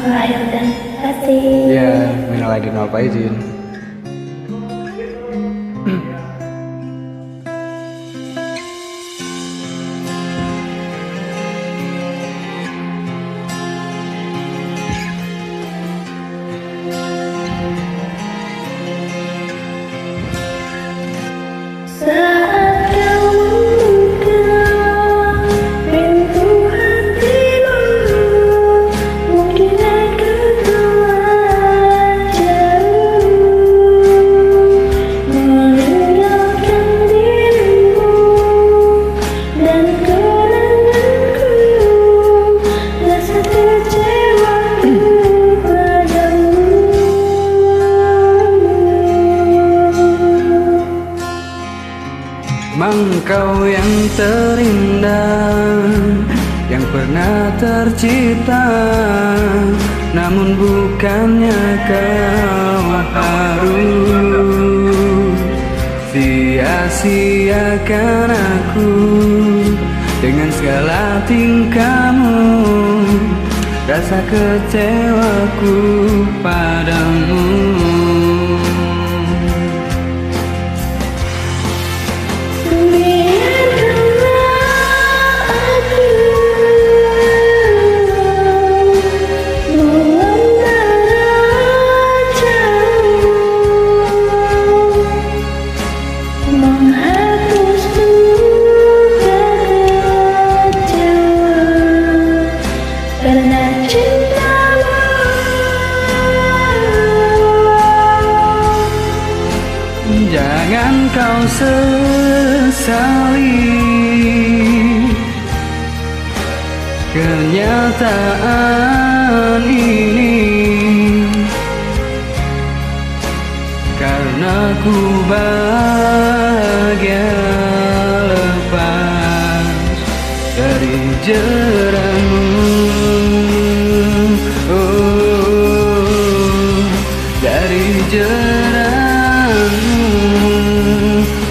lahir dan batin. Ya, minal aidin wal faizin. Saat kau membuka pintu hatimu, mungkin aku telah jauh meninggalkan dirimu dan kenanganku, rasa kecewaku padamu. Engkau yang terindah, yang pernah tercipta, namun bukannya kau harus sia-siakan aku dengan segala tingkahmu, rasa kecewaku padamu. Menghapus luka kecewa karena cintamu. Jangan kau sesali kenyataan ini, karena ku bahagia lepas dari jeratmu. Oh, dari jeratmu.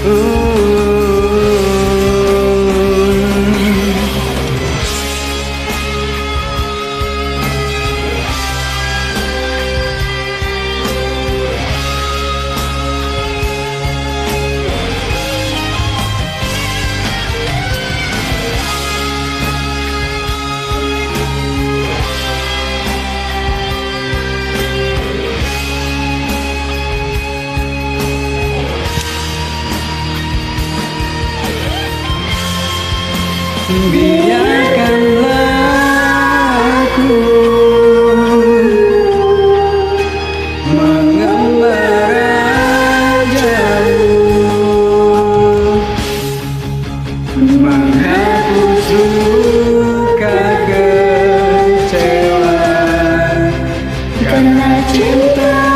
Oh. Biarkanlah aku mengembara jauh, menghapus luka kecewa karena cinta.